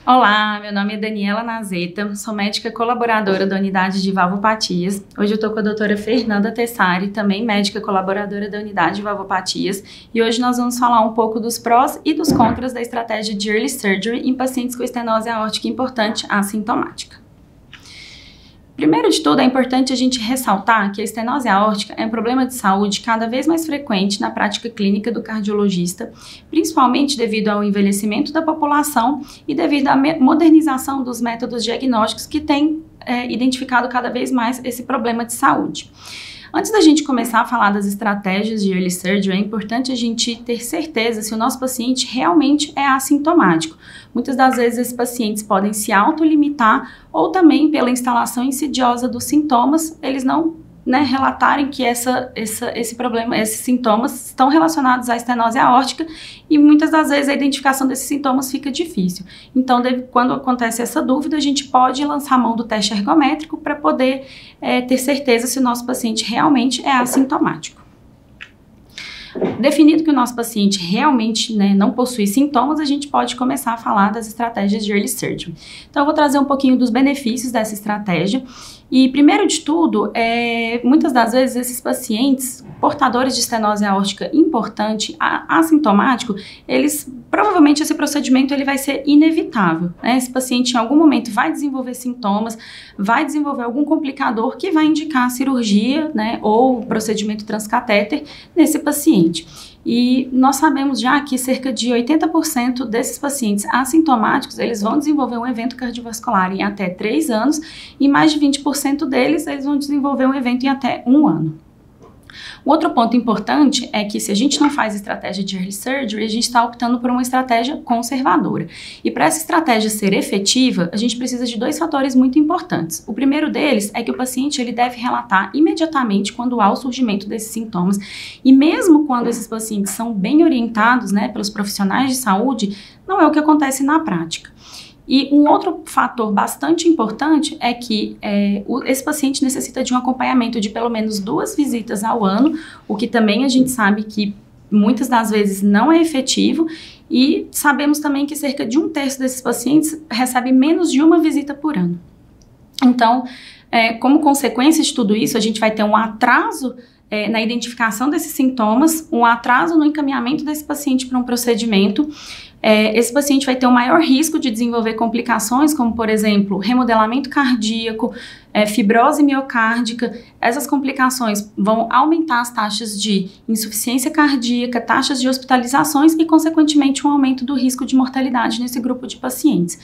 Olá, meu nome é Daniela Nazeta, sou médica colaboradora da unidade de valvopatias. Hoje eu estou com a doutora Fernanda Tessari, também médica colaboradora da unidade de valvopatias. E hoje nós vamos falar um pouco dos prós e dos contras da estratégia de early surgery em pacientes com estenose aórtica importante assintomática. Primeiro de tudo, é importante a gente ressaltar que a estenose aórtica é um problema de saúde cada vez mais frequente na prática clínica do cardiologista, principalmente devido ao envelhecimento da população e devido à modernização dos métodos diagnósticos que têm identificado cada vez mais esse problema de saúde. Antes da gente começar a falar das estratégias de early surgery, é importante a gente ter certeza se o nosso paciente realmente é assintomático. Muitas das vezes esses pacientes podem se autolimitar ou também pela instalação insidiosa dos sintomas, eles não relatarem que esse problema, esses sintomas estão relacionados à estenose aórtica e muitas das vezes a identificação desses sintomas fica difícil. Então, quando acontece essa dúvida, a gente pode lançar a mão do teste ergométrico para poder ter certeza se o nosso paciente realmente é assintomático. Definido que o nosso paciente realmente não possui sintomas, a gente pode começar a falar das estratégias de early surgery. Então, eu vou trazer um pouquinho dos benefícios dessa estratégia. E, primeiro de tudo, muitas das vezes esses pacientes portadores de estenose aórtica importante, assintomático, provavelmente esse procedimento ele vai ser inevitável, né? Esse paciente em algum momento vai desenvolver sintomas, vai desenvolver algum complicador que vai indicar a cirurgia, ou procedimento transcatéter nesse paciente. E nós sabemos já que cerca de 80% desses pacientes assintomáticos, eles vão desenvolver um evento cardiovascular em até 3 anos e mais de 20% deles, eles vão desenvolver um evento em até 1 ano. O outro ponto importante é que se a gente não faz estratégia de early surgery, a gente está optando por uma estratégia conservadora. E para essa estratégia ser efetiva, a gente precisa de 2 fatores muito importantes. O primeiro deles é que o paciente ele deve relatar imediatamente quando há o surgimento desses sintomas. E mesmo quando esses pacientes são bem orientados, pelos profissionais de saúde, não é o que acontece na prática. E um outro fator bastante importante é que esse paciente necessita de um acompanhamento de pelo menos 2 visitas ao ano, o que também a gente sabe que muitas das vezes não é efetivo, e sabemos também que cerca de 1/3 desses pacientes recebe menos de 1 visita por ano. Então, como consequência de tudo isso, a gente vai ter um atraso na identificação desses sintomas, um atraso no encaminhamento desse paciente para um procedimento. Esse paciente vai ter um maior risco de desenvolver complicações, como, por exemplo, remodelamento cardíaco, fibrose miocárdica. Essas complicações vão aumentar as taxas de insuficiência cardíaca, taxas de hospitalizações e, consequentemente, um aumento do risco de mortalidade nesse grupo de pacientes.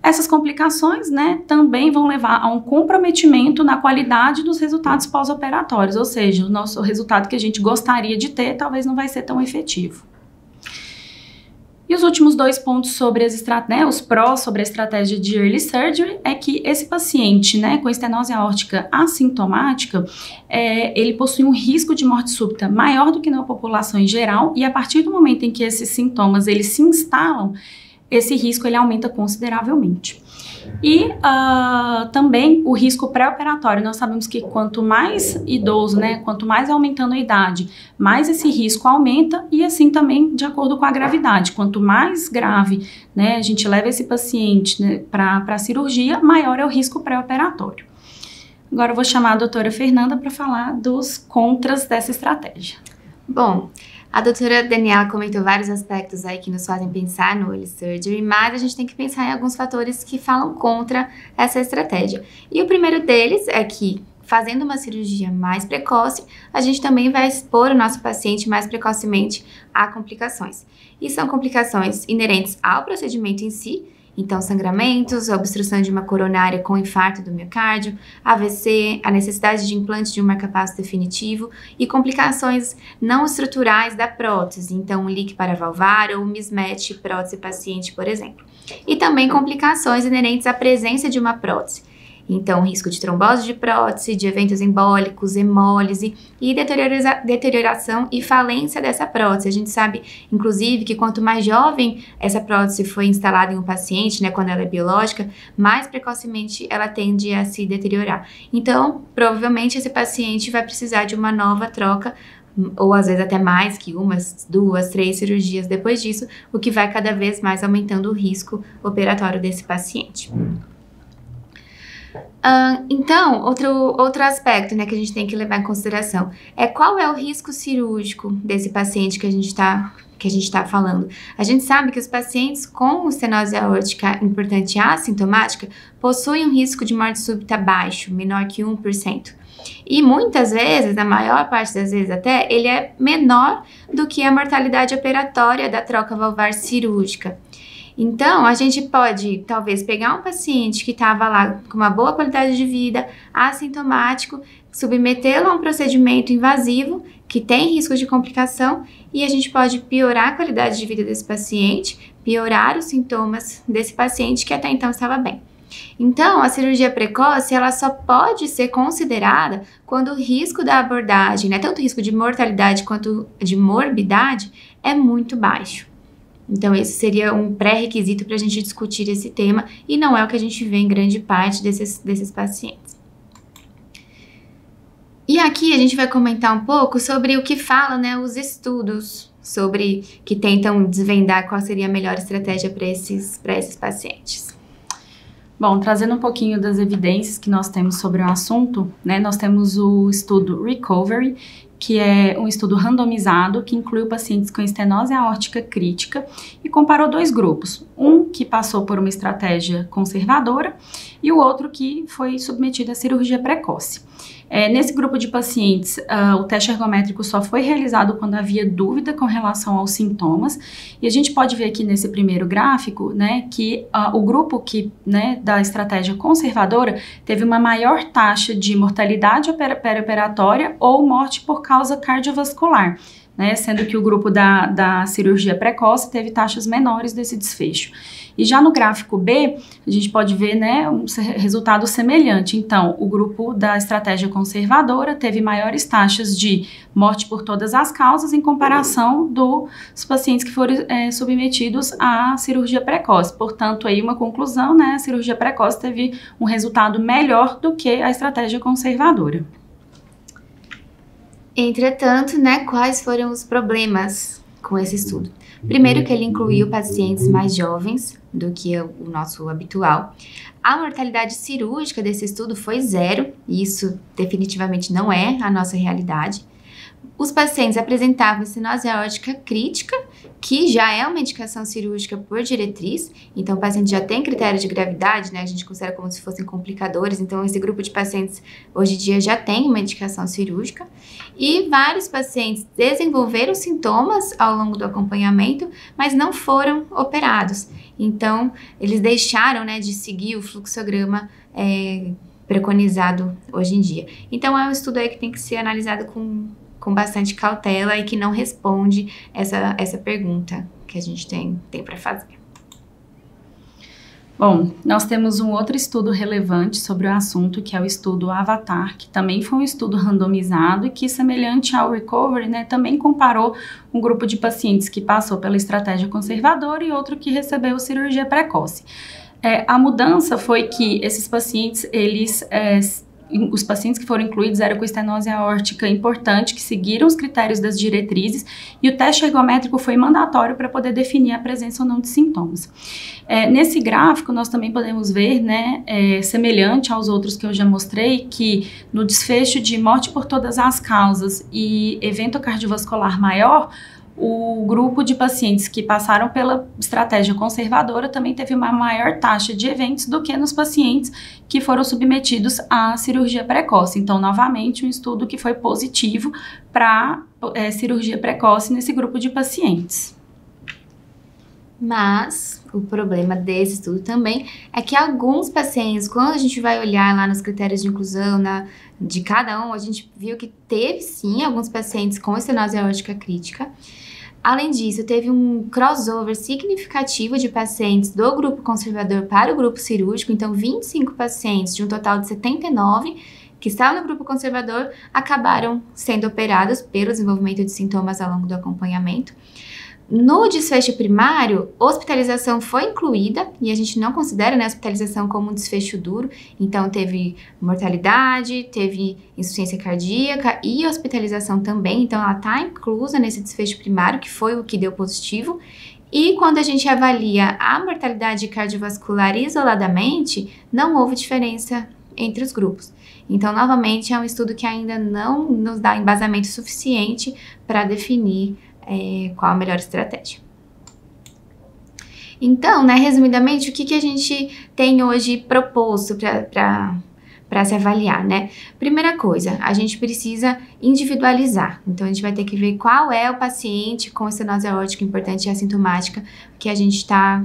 Essas complicações, também vão levar a um comprometimento na qualidade dos resultados pós-operatórios, ou seja, o nosso resultado que a gente gostaria de ter talvez não vai ser tão efetivo. E os últimos 2 pontos sobre os prós sobre a estratégia de early surgery é que esse paciente, com estenose aórtica assintomática, ele possui um risco de morte súbita maior do que na população em geral, e a partir do momento em que esses sintomas eles se instalam, esse risco ele aumenta consideravelmente. E também o risco pré-operatório. Nós sabemos que quanto mais idoso, quanto mais aumentando a idade, mais esse risco aumenta, e assim também de acordo com a gravidade. Quanto mais grave, a gente leva esse paciente para a cirurgia, maior é o risco pré-operatório. Agora eu vou chamar a doutora Fernanda para falar dos contras dessa estratégia. Bom, a doutora Daniela comentou vários aspectos aí que nos fazem pensar no early surgery, mas a gente tem que pensar em alguns fatores que falam contra essa estratégia. E o primeiro deles é que, fazendo uma cirurgia mais precoce, a gente também vai expor o nosso paciente mais precocemente a complicações. E são complicações inerentes ao procedimento em si, então sangramentos, a obstrução de uma coronária com infarto do miocárdio, AVC, a necessidade de implante de um marcapasso definitivo e complicações não estruturais da prótese, então um leak paravalvar ou um mismatch prótese-paciente, por exemplo. E também complicações inerentes à presença de uma prótese. Então, risco de trombose de prótese, de eventos embólicos, hemólise e deterioração e falência dessa prótese. A gente sabe, inclusive, que quanto mais jovem essa prótese foi instalada em um paciente, quando ela é biológica, mais precocemente ela tende a se deteriorar. Então, provavelmente esse paciente vai precisar de uma nova troca ou às vezes até mais que umas, 2, 3 cirurgias depois disso, o que vai cada vez mais aumentando o risco operatório desse paciente. Então, outro aspecto, né, que a gente tem que levar em consideração é qual é o risco cirúrgico desse paciente que a gente está falando. A gente sabe que os pacientes com estenose aórtica importante assintomática possuem um risco de morte súbita baixo, menor que 1%. E muitas vezes, na maior parte das vezes até, ele é menor do que a mortalidade operatória da troca valvar cirúrgica. Então, a gente pode, talvez, pegar um paciente que estava lá com uma boa qualidade de vida, assintomático, submetê-lo a um procedimento invasivo, que tem risco de complicação, e a gente pode piorar a qualidade de vida desse paciente, piorar os sintomas desse paciente que até então estava bem. Então, a cirurgia precoce, ela só pode ser considerada quando o risco da abordagem, né, tanto o risco de mortalidade quanto de morbidade, é muito baixo. Então, esse seria um pré-requisito para a gente discutir esse tema, e não é o que a gente vê em grande parte desses pacientes. E aqui a gente vai comentar um pouco sobre o que falam, né, os estudos sobre que tentam desvendar qual seria a melhor estratégia para esses pacientes. Bom, trazendo um pouquinho das evidências que nós temos sobre o assunto, né, nós temos o estudo Recovery, que é um estudo randomizado que incluiu pacientes com estenose aórtica crítica e comparou 2 grupos, um que passou por uma estratégia conservadora e o outro que foi submetido à cirurgia precoce. Nesse grupo de pacientes, o teste ergométrico só foi realizado quando havia dúvida com relação aos sintomas, e a gente pode ver aqui nesse primeiro gráfico, né, que o grupo da estratégia conservadora teve uma maior taxa de mortalidade perioperatória ou morte por causa cardiovascular, né, sendo que o grupo da cirurgia precoce teve taxas menores desse desfecho. E já no gráfico B, a gente pode ver, né, um resultado semelhante. Então, o grupo da estratégia conservadora teve maiores taxas de morte por todas as causas em comparação dos pacientes que foram submetidos à cirurgia precoce. Portanto, aí uma conclusão, né, a cirurgia precoce teve um resultado melhor do que a estratégia conservadora. Entretanto, né, quais foram os problemas com esse estudo? Primeiro que ele incluiu pacientes mais jovens do que o nosso habitual. A mortalidade cirúrgica desse estudo foi 0, e isso definitivamente não é a nossa realidade. Os pacientes apresentavam estenose aórtica crítica, que já é uma indicação cirúrgica por diretriz, então o paciente já tem critério de gravidade, né? A gente considera como se fossem complicadores, então esse grupo de pacientes hoje em dia já tem uma indicação cirúrgica, e vários pacientes desenvolveram sintomas ao longo do acompanhamento, mas não foram operados, então eles deixaram, né, de seguir o fluxograma preconizado hoje em dia. Então é um estudo aí que tem que ser analisado com bastante cautela e que não responde essa pergunta que a gente tem para fazer. Bom, nós temos um outro estudo relevante sobre o assunto, que é o estudo Avatar, que também foi um estudo randomizado e que, semelhante ao Recovery, né, também comparou um grupo de pacientes que passou pela estratégia conservadora e outro que recebeu cirurgia precoce. A mudança foi que esses pacientes, os pacientes que foram incluídos eram com estenose aórtica importante, que seguiram os critérios das diretrizes, e o teste ergométrico foi mandatório para poder definir a presença ou não de sintomas. Nesse gráfico, nós também podemos ver, né, semelhante aos outros que eu já mostrei, que no desfecho de morte por todas as causas e evento cardiovascular maior, o grupo de pacientes que passaram pela estratégia conservadora também teve uma maior taxa de eventos do que nos pacientes que foram submetidos à cirurgia precoce. Então, novamente, um estudo que foi positivo para cirurgia precoce nesse grupo de pacientes. Mas o problema desse estudo também é que alguns pacientes, quando a gente vai olhar lá nos critérios de inclusão de cada um, a gente viu que teve sim alguns pacientes com estenose aórtica crítica. Além disso, teve um crossover significativo de pacientes do grupo conservador para o grupo cirúrgico, então 25 pacientes de um total de 79 que estavam no grupo conservador acabaram sendo operados pelo desenvolvimento de sintomas ao longo do acompanhamento. No desfecho primário, hospitalização foi incluída e a gente não considera, né, a hospitalização como um desfecho duro. Então, teve mortalidade, teve insuficiência cardíaca e hospitalização também. Então, ela está inclusa nesse desfecho primário, que foi o que deu positivo. E quando a gente avalia a mortalidade cardiovascular isoladamente, não houve diferença entre os grupos. Então, novamente, é um estudo que ainda não nos dá embasamento suficiente para definir qual a melhor estratégia. Então, né, resumidamente, o que a gente tem hoje proposto para se avaliar, né? Primeira coisa, a gente precisa individualizar. Então, a gente vai ter que ver qual é o paciente com estenose aórtica importante e assintomática que a gente está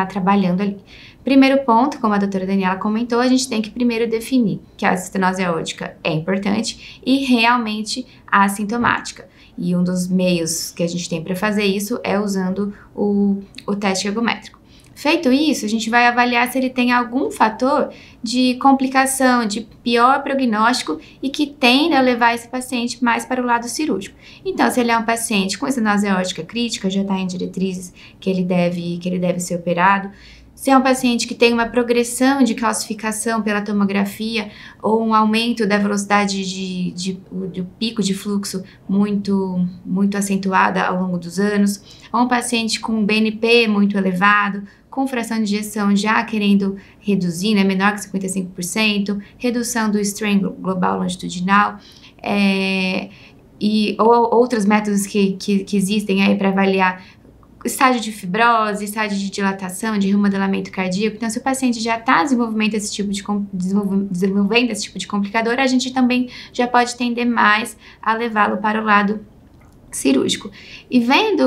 trabalhando ali. Primeiro ponto, como a doutora Daniela comentou, a gente tem que primeiro definir que a estenose aórtica é importante e realmente assintomática. E um dos meios que a gente tem para fazer isso é usando o teste ergométrico. Feito isso, a gente vai avaliar se ele tem algum fator de complicação, de pior prognóstico e que tende a levar esse paciente mais para o lado cirúrgico. Então, se ele é um paciente com estenose aórtica crítica, já está em diretrizes que ele deve ser operado. Se é um paciente que tem uma progressão de calcificação pela tomografia ou um aumento da velocidade do pico de fluxo muito acentuada ao longo dos anos, ou um paciente com BNP muito elevado, com fração de ejeção já querendo reduzir, né, menor que 55%, redução do strain global longitudinal, ou outros métodos que existem aí para avaliar estágio de fibrose, estágio de dilatação, de remodelamento cardíaco. Então, se o paciente já está desenvolvendo esse tipo de complicador, a gente também já pode tender mais a levá-lo para o lado cirúrgico. E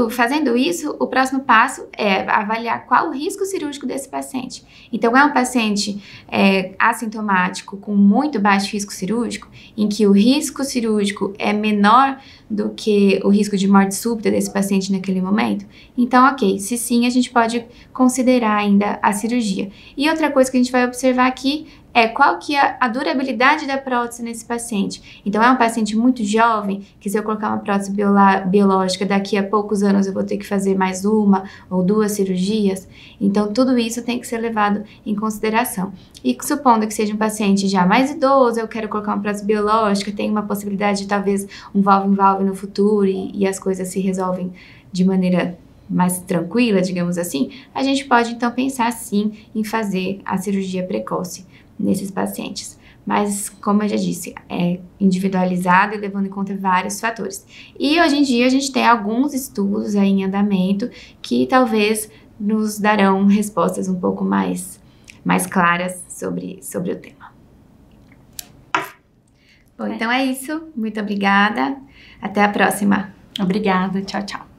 fazendo isso, o próximo passo é avaliar qual o risco cirúrgico desse paciente. Então, é um paciente assintomático com muito baixo risco cirúrgico, em que o risco cirúrgico é menor do que o risco de morte súbita desse paciente naquele momento? Então, ok, se sim, a gente pode considerar ainda a cirurgia. E outra coisa que a gente vai observar aqui é qual que é a durabilidade da prótese nesse paciente. Então, é um paciente muito jovem, que se eu colocar uma prótese biológica, daqui a poucos anos eu vou ter que fazer mais uma ou duas cirurgias. Então, tudo isso tem que ser levado em consideração. E supondo que seja um paciente já mais idoso, eu quero colocar uma prótese biológica, tem uma possibilidade de talvez um valve-in-valve no futuro e as coisas se resolvem de maneira mais tranquila, digamos assim, a gente pode então pensar sim em fazer a cirurgia precoce nesses pacientes. Mas, como eu já disse, é individualizado e levando em conta vários fatores. E hoje em dia a gente tem alguns estudos aí em andamento que talvez nos darão respostas um pouco mais claras sobre o tema. Bom, então é isso. Muito obrigada. Até a próxima. Obrigada. Tchau, tchau.